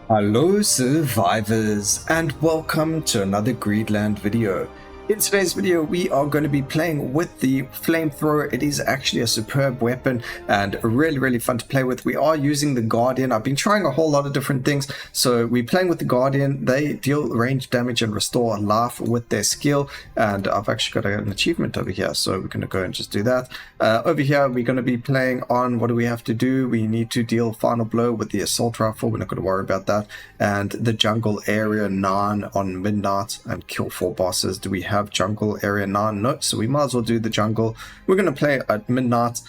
Hello survivors, and welcome to another Greedland video. In today's video we are going to be playing with the Flamethrower. It is actually a superb weapon and really fun to play with. We are using the Guardian. I've been trying a whole lot of different things. So we're playing with the Guardian. They deal range damage and restore life with their skill, and I've actually got an achievement over here, so we're going to go and just do that. Over here we're going to be playing on, what do we have to do? We need to deal final blow with the assault rifle. We're not going to worry about that. And the jungle area 9 on midnight and kill 4 bosses. Do we have jungle area 9? No, so we might as well do the jungle. We're going to play at midnight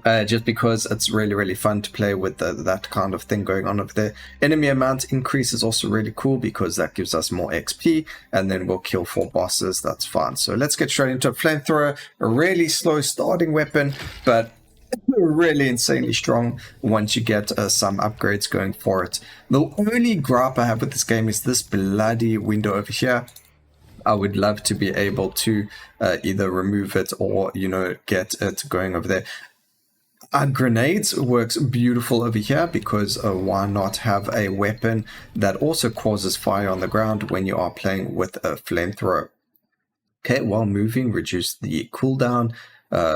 just because it's really fun to play with that kind of thing going on over there. Enemy amount increase is also really cool because that gives us more XP, and then we'll kill 4 bosses. That's fine. So let's get straight into a Flamethrower. A really slow starting weapon, but really insanely strong once you get some upgrades going for it. The only gripe I have with this game is this bloody window over here. I would love to be able to either remove it or, get it going over there. Grenades works beautiful over here because why not have a weapon that also causes fire on the ground when you are playing with a Flamethrower. Okay, while moving, reduce the cooldown.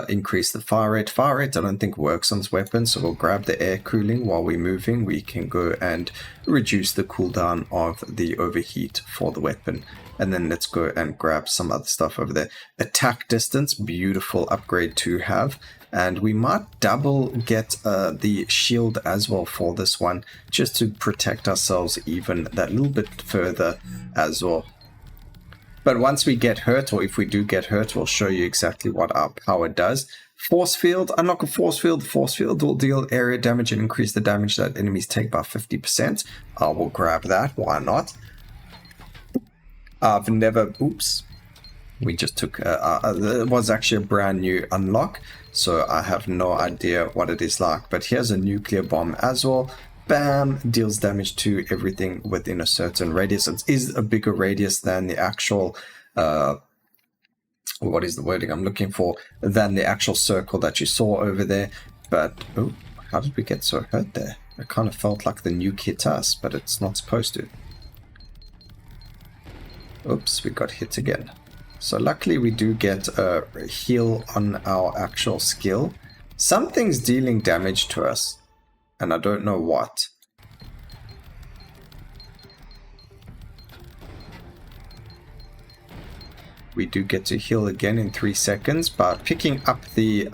Increase the fire rate. Fire rate I don't think works on this weapon, so we'll grab the air cooling. While we're moving, we can go and reduce the cooldown of the overheat for the weapon. And then let's go and grab some other stuff over there. Attack distance, beautiful upgrade to have. And we might double get the shield as well for this one, just to protect ourselves even that little bit further as well. But once we get hurt, or if we do get hurt, we'll show you exactly what our power does. Force field, unlock a force field. The force field will deal area damage and increase the damage that enemies take by 50%. I will grab that, why not? I've never, oops. We just took, it was actually a brand new unlock, so I have no idea what it is like. But here's a nuclear bomb as well. Bam, deals damage to everything within a certain radius. It is a bigger radius than the actual, what is the wording I'm looking for, than the actual circle that you saw over there. But, oh, how did we get so hurt there? It kind of felt like the nuke hit us, but it's not supposed to. Oops, we got hit again. So luckily we do get a heal on our actual skill. Something's dealing damage to us, and I don't know what. We do get to heal again in 3 seconds by picking up the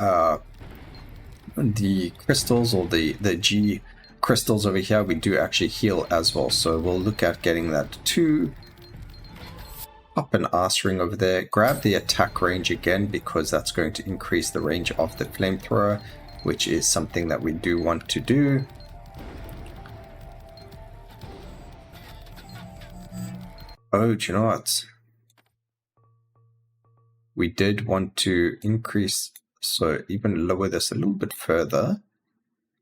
crystals, or the G crystals over here. We do actually heal as well, so we'll look at getting that too. Up an arse ring over there. Grab the attack range again because that's going to increase the range of the Flamethrower, which is something that we do want to do. Oh, do you know what? We did want to increase, so even lower this a little bit further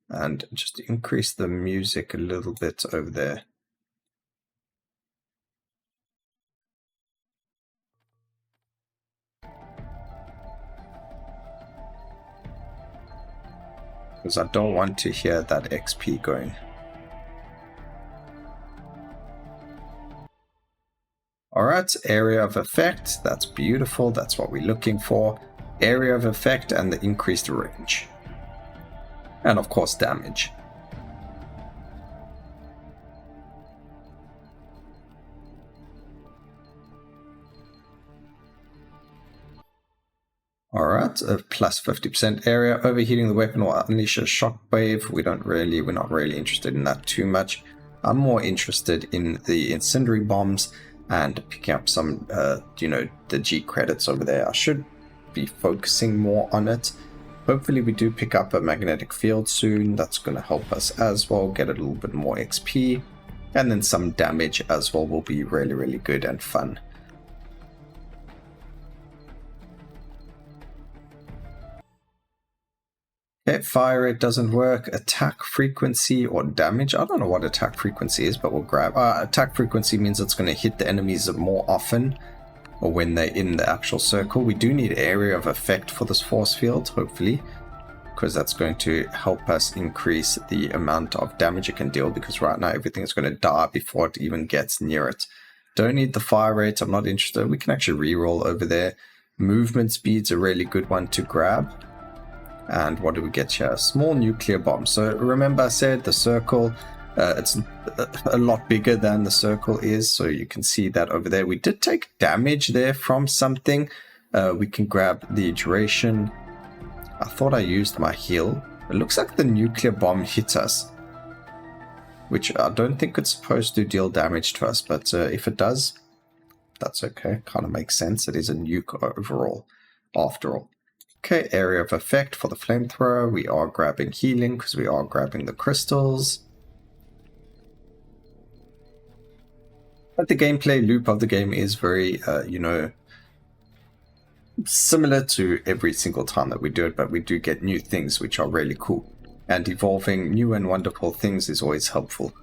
and just increase the music a little bit over there. Because I don't want to hear that XP going. Alright, area of effect, that's beautiful, that's what we're looking for. Area of effect and the increased range. And of course damage. Alright, a plus 50% area. Overheating the weapon will unleash a shockwave. We're not really interested in that too much. I'm more interested in the incendiary bombs and picking up some, the G credits over there. I should be focusing more on it. Hopefully we do pick up a magnetic field soon. That's going to help us as well, get a little bit more XP. And then some damage as well will be really good and fun. Okay, fire rate doesn't work. Attack frequency or damage. I don't know what attack frequency is, but we'll grab. Attack frequency means it's going to hit the enemies more often, or when they're in the actual circle. We do need area of effect for this force field, hopefully. because that's going to help us increase the amount of damage it can deal, because right now everything is going to die before it even gets near it. Don't need the fire rate, I'm not interested. We can actually reroll over there. Movement speed's a really good one to grab. And what do we get here? A small nuclear bomb. So remember I said the circle, it's a lot bigger than the circle is, so you can see that over there. We did take damage there from something. We can grab the duration. I thought I used my heal. It looks like the nuclear bomb hit us, which I don't think it's supposed to deal damage to us, but if it does, that's okay. Kind of makes sense. It is a nuke overall, after all. Okay, area of effect for the flamethrower. We are grabbing healing because we are grabbing the crystals. But the gameplay loop of the game is very, similar to every single time that we do it, but we do get new things which are really cool. And evolving new and wonderful things is always helpful.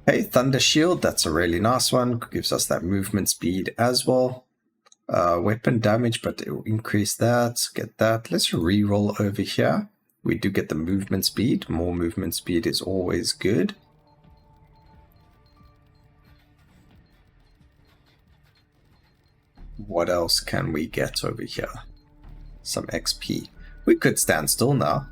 Okay, Thunder Shield, that's a really nice one. Gives us that movement speed as well. Weapon damage, but it will increase that. Get that. Let's reroll over here. We do get the movement speed. More movement speed is always good. What else can we get over here? Some XP. We could stand still now.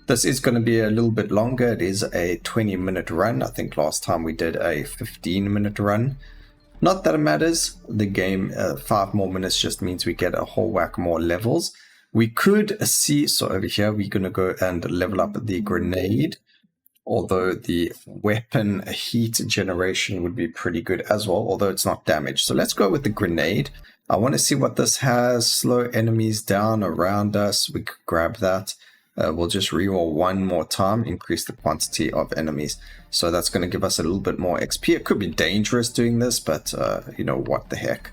This is going to be a little bit longer. It is a 20-minute run. I think last time we did a 15-minute run. Not that it matters. The game, 5 more minutes just means we get a whole whack more levels. We could see, so over here, we're going to go and level up the grenade. Although the weapon heat generation would be pretty good as well, although it's not damaged. So let's go with the grenade. I want to see what this has. Slow enemies down around us. We could grab that. We'll just reroll one more time, increase the quantity of enemies. So that's going to give us a little bit more XP. It could be dangerous doing this, but you know, what the heck.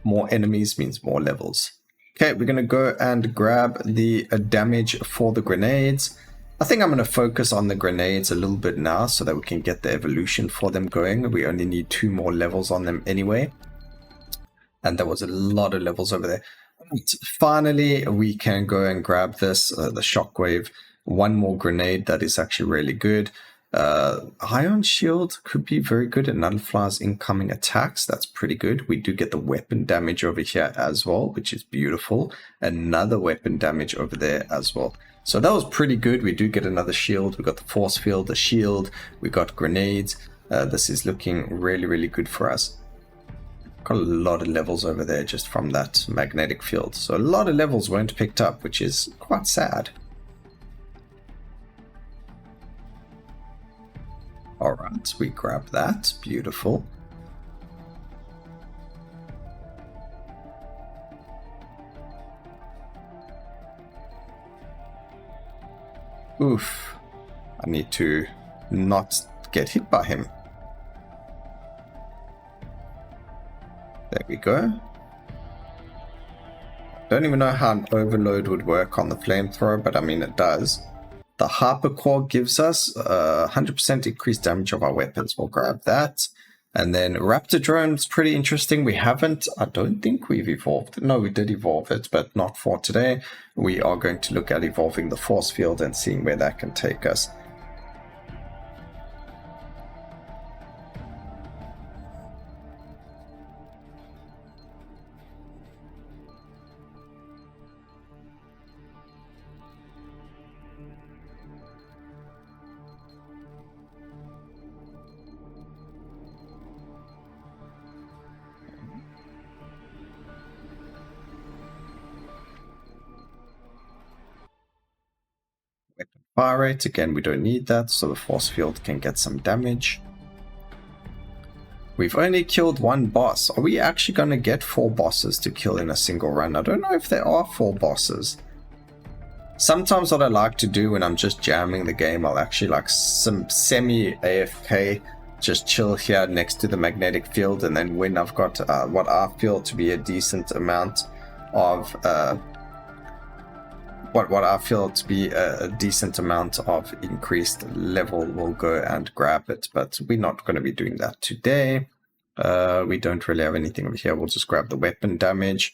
More enemies means more levels. Okay, we're going to go and grab the damage for the grenades. I think I'm going to focus on the grenades a little bit now so that we can get the evolution for them going. We only need 2 more levels on them anyway. And there was a lot of levels over there. Finally, we can go and grab this, the shockwave. 1 more grenade, that is actually really good. Ion shield could be very good. It nullifies incoming attacks. That's pretty good. We do get the weapon damage over here as well, which is beautiful. Another weapon damage over there as well. So that was pretty good. We do get another shield. We got the force field, the shield. We got grenades. This is looking really, really good for us. Got a lot of levels over there just from that magnetic field. So a lot of levels weren't picked up, which is quite sad. Alright, we grab that. Beautiful. Oof. I need to not get hit by him. There we go. Don't even know how an overload would work on the flamethrower, but I mean it does. The hypercore gives us 100% increased damage of our weapons. We'll grab that. And then Raptor Drone's pretty interesting. We haven't, I don't think we've evolved. No, we did evolve it, but not for today. We are going to look at evolving the force field and seeing where that can take us. Fire rate, again, we don't need that, so the force field can get some damage. We've only killed 1 boss. Are we actually going to get 4 bosses to kill in a single run? I don't know if there are 4 bosses. Sometimes what I like to do when I'm just jamming the game, I'll actually like some semi-AFK, just chill here next to the magnetic field, and then when I've got what I feel to be a decent amount of what I feel to be a decent amount of increased level, will go and grab it, but we're not going to be doing that today. We don't really have anything over here. We'll just grab the weapon damage.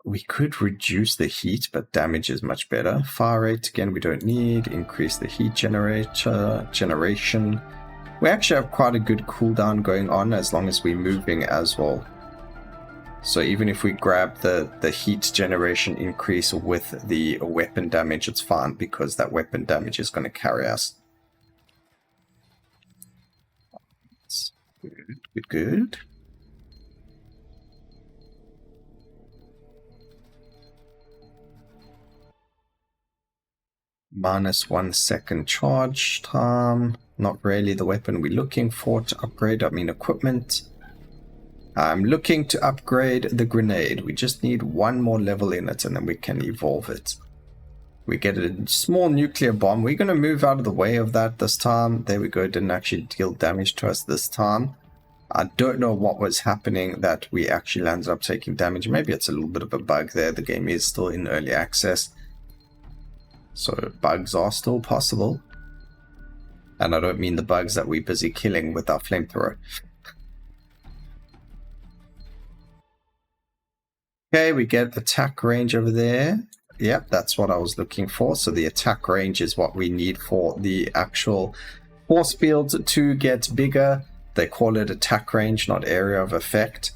We could reduce the heat, but damage is much better. Fire rate, again, we don't need. Increase the heat generation. We actually have quite a good cooldown going on as long as we're moving as well. So even if we grab the heat generation increase with the weapon damage, it's fine because that weapon damage is going to carry us. Good, good. -1 second charge time. Not really the weapon we're looking for to upgrade. I mean equipment. I'm looking to upgrade the grenade. We just need one more level in it and then we can evolve it. We get a small nuclear bomb. We're going to move out of the way of that this time. There we go. Didn't actually deal damage to us this time. I don't know what was happening that we actually landed up taking damage. Maybe it's a little bit of a bug there. The game is still in early access. So bugs are still possible. And I don't mean the bugs that we're busy killing with our flamethrower. Okay, we get attack range over there. Yep, that's what I was looking for. So the attack range is what we need for the actual force field to get bigger. They call it attack range, not area of effect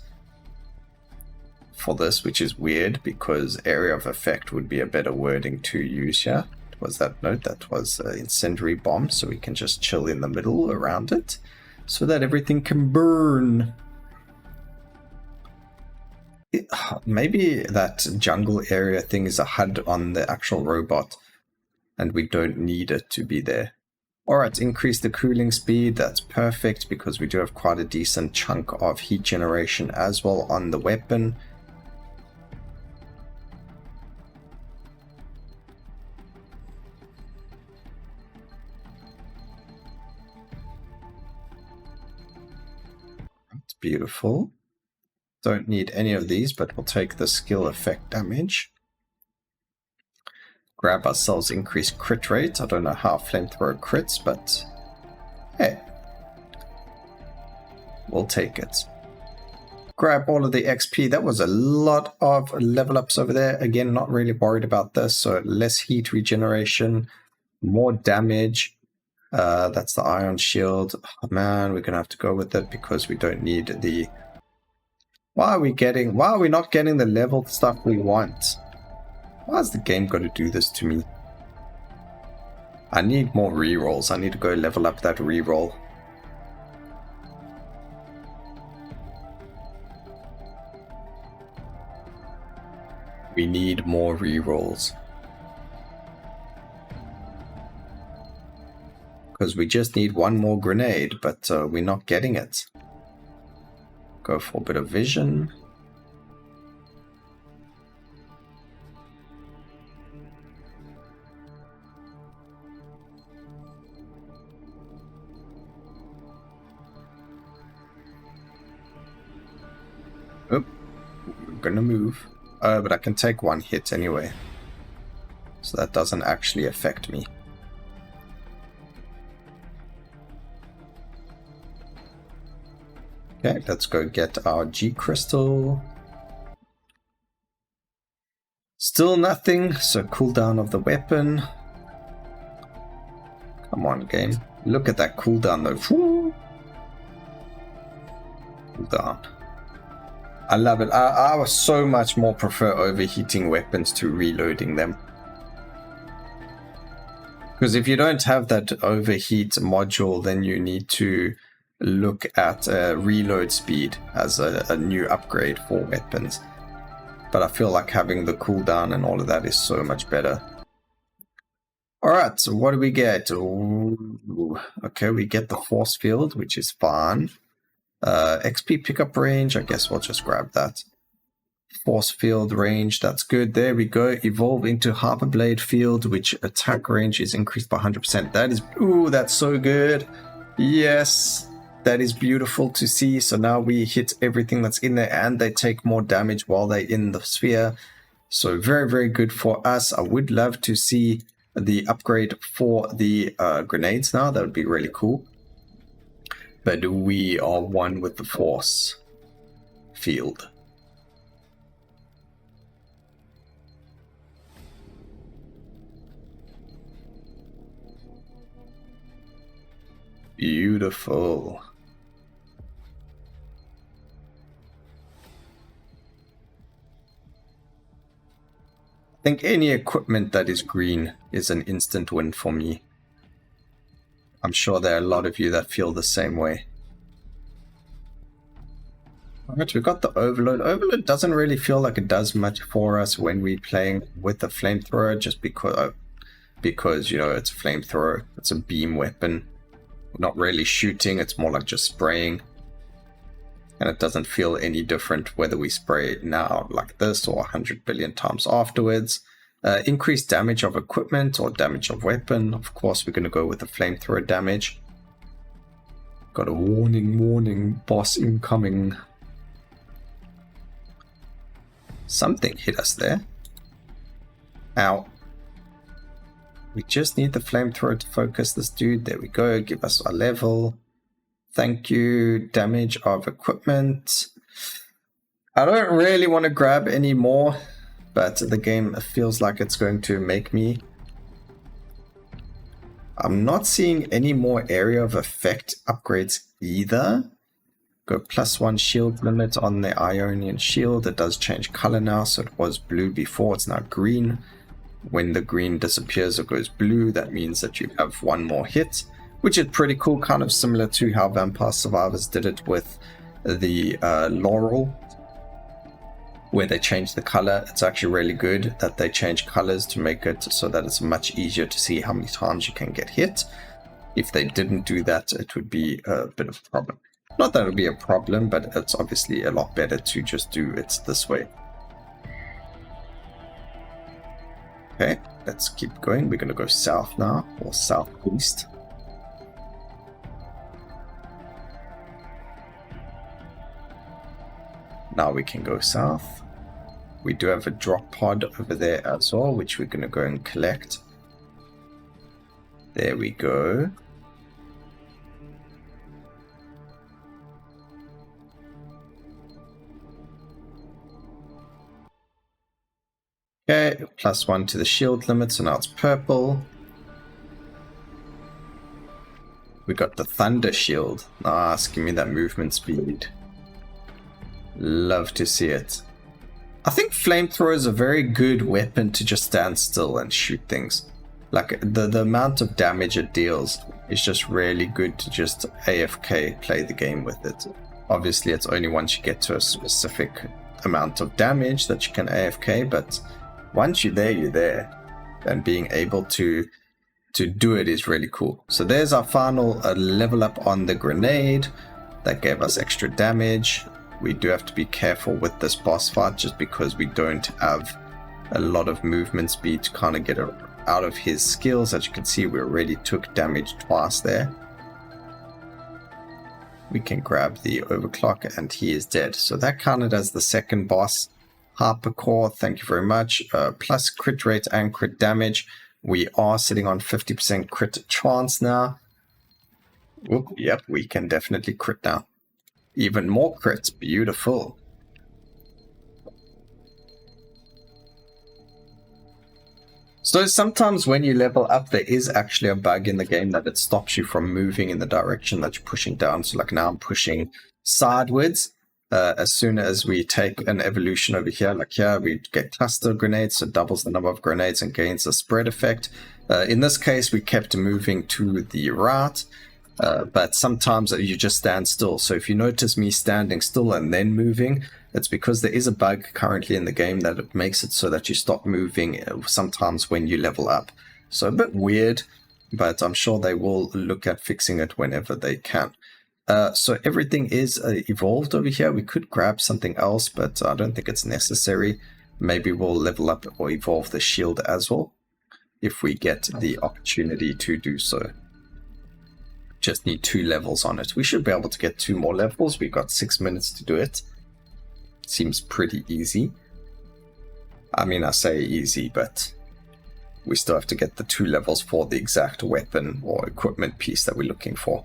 for this, which is weird because area of effect would be a better wording to use here. Was that note? That was incendiary bomb, so we can just chill in the middle around it so that everything can burn. Maybe that jungle area thing is a HUD on the actual robot and we don't need it to be there. Alright, increase the cooling speed. That's perfect because we do have quite a decent chunk of heat generation as well on the weapon. That's beautiful. Don't need any of these, but we'll take the skill effect damage. Grab ourselves increased crit rate. I don't know how flamethrower crits, but hey, we'll take it. Grab all of the XP. That was a lot of level ups over there. Again, not really worried about this. So less heat regeneration, more damage. That's the ion shield. Oh, man, we're gonna have to go with it because we don't need the... Why are we not getting the level stuff we want? Why has the game got to do this to me? I need more rerolls. I need to go level up that reroll. We need more rerolls. Because we just need one more grenade, but we're not getting it. Go for a bit of vision. Oh, we're gonna move. But I can take one hit anyway. So that doesn't actually affect me. Okay, let's go get our G crystal. Still nothing, so cooldown of the weapon. Come on, game. Look at that cooldown though. Cooldown. I love it. I would so much more prefer overheating weapons to reloading them. Because if you don't have that overheat module, then you need to look at reload speed as a new upgrade for weapons. But I feel like having the cooldown and all of that is so much better. Alright, so what do we get? Ooh, okay, we get the force field, which is fine. XP pickup range, I guess we'll just grab that. Force field range, that's good. There we go. Evolve into Harper Blade field, which attack range is increased by 100%. That is, ooh, that's so good. Yes. That is beautiful to see. So now we hit everything that's in there and they take more damage while they're in the sphere. So very, very good for us. I would love to see the upgrade for the grenades now. That would be really cool. but we are one with the force field. Beautiful. I think any equipment that is green is an instant win for me. I'm sure there are a lot of you that feel the same way. Alright, we've got the overload. Overload doesn't really feel like it does much for us when we're playing with the flamethrower, just because you know, it's a flamethrower. It's a beam weapon. We're not really shooting, it's more like just spraying. And it doesn't feel any different whether we spray it now like this or 100 billion times afterwards. Increased damage of equipment or damage of weapon. Of course, we're going to go with the flamethrower damage. Got a warning, boss incoming. Something hit us there. Ow. We just need the flamethrower to focus this dude. There we go. Give us our level. Thank you. Damage of equipment. I don't really want to grab any more, but the game feels like it's going to make me. I'm not seeing any more area of effect upgrades either. Go +1 shield limit on the Ionian shield. It does change color now, so it was blue before, it's now green. When the green disappears or goes blue, that means that you have one more hit, which is pretty cool, kind of similar to how Vampire Survivors did it with the Laurel, where they changed the color. It's actually really good that they change colors to make it so that it's much easier to see how many times you can get hit. If they didn't do that, it would be a bit of a problem. Not that it would be a problem, but it's obviously a lot better to just do it this way. Okay, let's keep going. We're going to go south now, or southeast. Now we can go south. We do have a drop pod over there as well, which we're going to go and collect. There we go. Okay, +1 to the shield limit, so now it's purple. We got the thunder shield. Nice, give me that movement speed. Love to see it. I think flamethrower is a very good weapon to just stand still and shoot things. Like the amount of damage it deals is just really good to just AFK play the game with it. Obviously, it's only once you get to a specific amount of damage that you can AFK, but once you're there, and being able to do it is really cool. So there's our final level up on the grenade. That gave us extra damage. We do have to be careful with this boss fight just because we don't have a lot of movement speed to kind of get out of his skills. As you can see, we already took damage twice there. We can grab the overclock and he is dead. So that counted as the second boss. Hypercore, thank you very much. Plus crit rate and crit damage. We are sitting on 50% crit chance now. Oop, yep, we can definitely crit now. Even more crits, beautiful. So sometimes when you level up, there is actually a bug in the game that it stops you from moving in the direction that you're pushing down. So like now I'm pushing sideways. As soon as we take an evolution over here, like here, we get cluster grenades, so doubles the number of grenades and gains a spread effect. In this case, we kept moving to the right, but sometimes you just stand still. So if you notice me standing still and then moving, it's because there is a bug currently in the game that it makes it so that you stop moving sometimes when you level up. So a bit weird, but I'm sure they will look at fixing it whenever they can. So everything is evolved over here. We could grab something else, but I don't think it's necessary. Maybe we'll level up or evolve the shield as well, if we get the opportunity to do so. Just need 2 levels on it. We should be able to get 2 more levels. We've got 6 minutes to do it. Seems pretty easy. I mean, I say easy, but we still have to get the 2 levels for the exact weapon or equipment piece that we're looking for.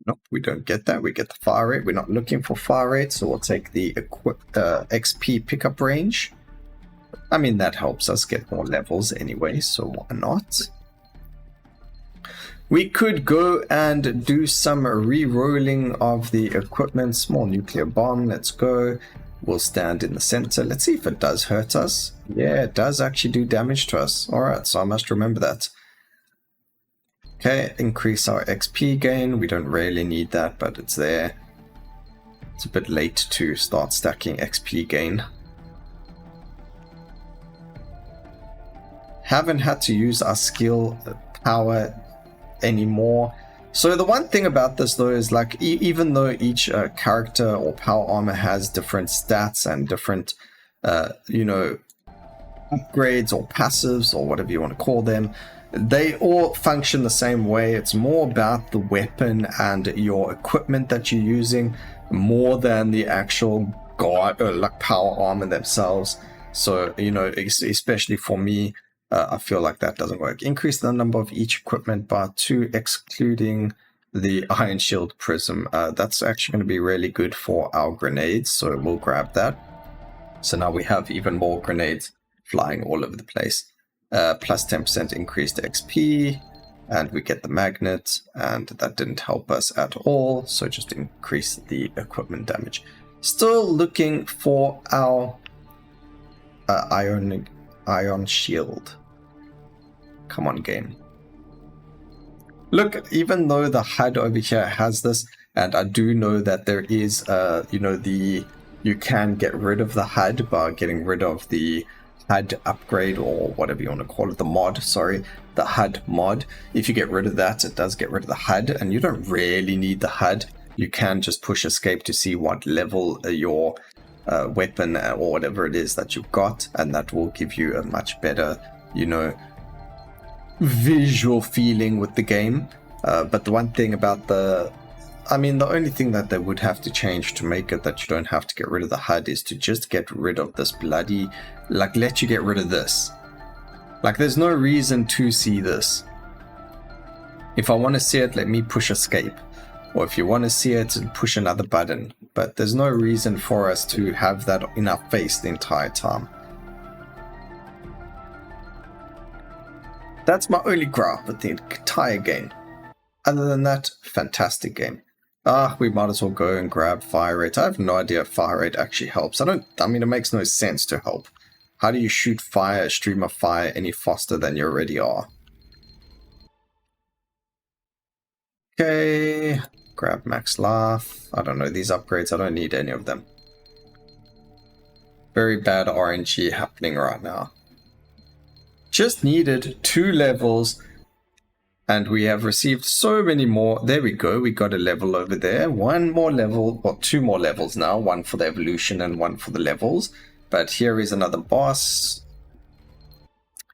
Nope, we don't get that. We get the fire rate. We're not looking for fire rate, so we'll take the XP pickup range. I mean, that helps us get more levels anyway, so why not? We could go and do some re-rolling of the equipment. Small nuclear bomb, let's go. We'll stand in the center. Let's see if it does hurt us. Yeah, it does actually do damage to us. Alright, so I must remember that. Okay, increase our XP gain. We don't really need that, but it's there. It's a bit late to start stacking XP gain. Haven't had to use our skill power anymore. So the one thing about this though is like even though each character or power armor has different stats and different you know, upgrades or passives or whatever you want to call them, they all function the same way. It's more about the weapon and your equipment that you're using more than the actual guard like power armor themselves. So you know, especially for me, I feel like that doesn't work. Increase the number of each equipment by 2, excluding the Iron Shield Prism. That's actually going to be really good for our grenades, so we'll grab that. So now we have even more grenades flying all over the place. Plus 10% increased XP, and we get the magnet, and that didn't help us at all, so just increase the equipment damage. Still looking for our ion shield. Come on, game. Look, even though the HUD over here has this, and I do know that there is, you know, you can get rid of the HUD by getting rid of the HUD upgrade or whatever you want to call it, the mod, sorry, the HUD mod. If you get rid of that, it does get rid of the HUD, and you don't really need the HUD. You can just push escape to see what level your weapon or whatever it is that you've got, and that will give you a much better, you know, visual feeling with the game. But the one thing about the only thing that they would have to change to make it that you don't have to get rid of the HUD is to just get rid of this bloody, like, let you get rid of this. Like, there's no reason to see this. If I want to see it, let me push escape. Or if you want to see it, push another button. But there's no reason for us to have that in our face the entire time. That's my only gripe with the entire game. Other than that, fantastic game. We might as well go and grab fire rate. I have no idea if fire rate actually helps. I mean, it makes no sense to help. How do you shoot fire, a stream of fire, any faster than you already are? Okay, grab max life. I don't know, these upgrades, I don't need any of them. Very bad RNG happening right now. Just needed 2 levels, and we have received so many more. There we go, we got a level over there. 1 more level, or 2 more levels now. 1 for the evolution and 1 for the levels. But here is another boss.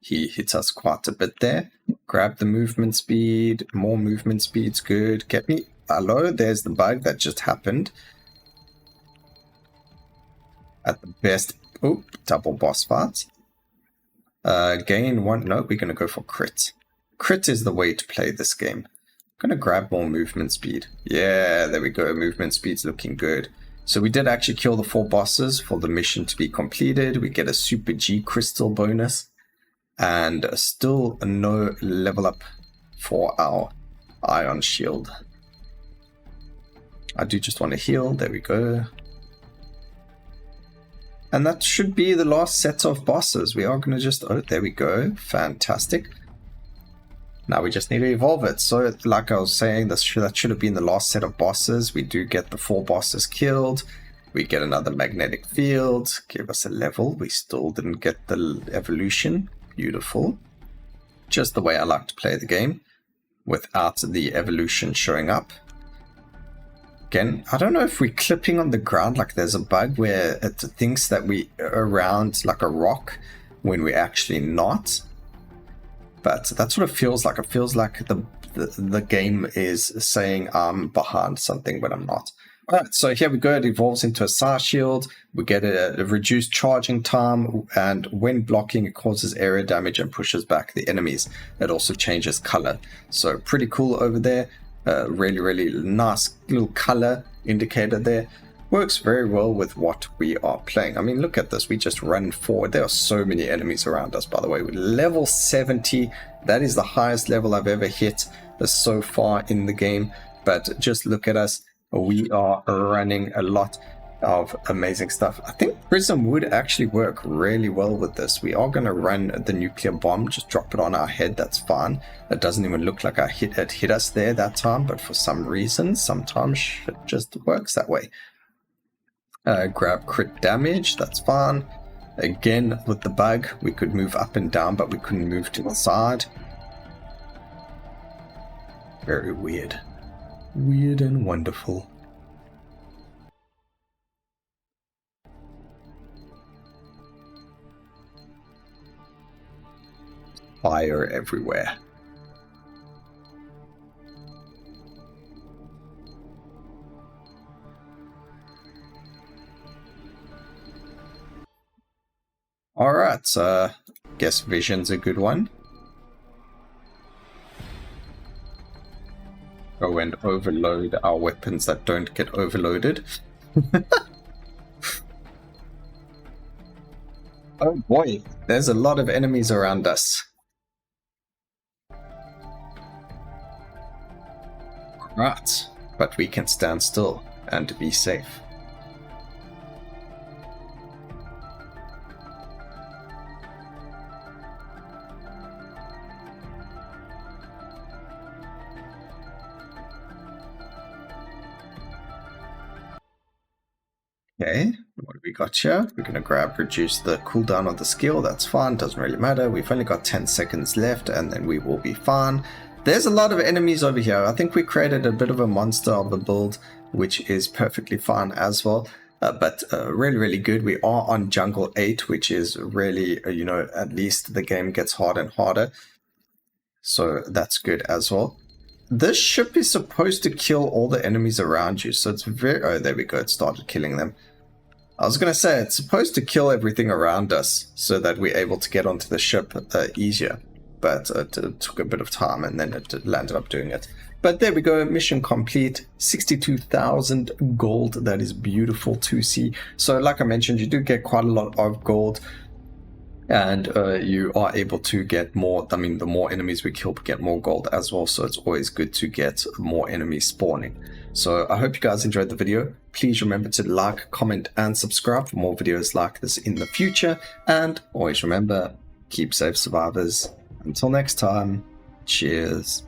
He hits us quite a bit there. Grab the movement speed. More movement speed's good. Get me. Hello, there's the bug that just happened. At the best. Oh, double boss fight. Gain 1. No, we're going to go for crit. Crit is the way to play this game. I'm going to grab more movement speed. Yeah, there we go. Movement speed's looking good. So we did actually kill the 4 bosses for the mission to be completed. We get a Super G crystal bonus. And still no level up for our ion shield. I do just want to heal. There we go. And that should be the last set of bosses. We are going to just... Oh, there we go. Fantastic. Now we just need to evolve it. So, like I was saying, that should have been the last set of bosses. We do get the 4 bosses killed. We get another magnetic field. Give us a level. We still didn't get the evolution. Beautiful. Just the way I like to play the game. Without the evolution showing up. Again, I don't know if we're clipping on the ground, like there's a bug where it thinks that we are around like a rock when we're actually not. But that's what it feels like. It feels like the game is saying I'm behind something when I'm not. Alright, so here we go. It evolves into a Psy Shield. We get a reduced charging time, and when blocking, it causes area damage and pushes back the enemies. It also changes color. So pretty cool over there. Really nice little color indicator there. Works very well with what we are playing. I mean, look at this. We just run forward. There are so many enemies around us, by the way. Level 70. That is the highest level I've ever hit so far in the game. But just look at us. We are running a lot of amazing stuff. I think prism would actually work really well with this. We are going to run the nuclear bomb. Just drop it on our head. That's fine. It doesn't even look like it hit us there that time. But for some reason, sometimes it just works that way. Grab crit damage, that's fine. Again, with the bug, we could move up and down, but we couldn't move to the side. Very weird. Weird and wonderful. Fire everywhere. Alright, guess vision's a good one. Go and overload our weapons that don't get overloaded. Oh boy, there's a lot of enemies around us. Right, but we can stand still and be safe. Okay, what do we got here? We're going to reduce the cooldown of the skill. That's fine, doesn't really matter. We've only got 10 seconds left and then we will be fine. There's a lot of enemies over here. I think we created a bit of a monster of a build, which is perfectly fine as well. But really good. We are on Jungle 8, which is really, at least the game gets harder and harder. So that's good as well. This ship is supposed to kill all the enemies around you, so it's very... Oh, there we go, it started killing them. I was going to say, it's supposed to kill everything around us, so that we're able to get onto the ship easier. But it took a bit of time, and then it landed up doing it. But there we go, mission complete, 62,000 gold, that is beautiful to see. So like I mentioned, you do get quite a lot of gold. And you are able to get more. I mean, the more enemies we kill, we get more gold as well. So it's always good to get more enemies spawning. So I hope you guys enjoyed the video. Please remember to like, comment, and subscribe for more videos like this in the future. And always remember, keep safe, survivors. Until next time, cheers.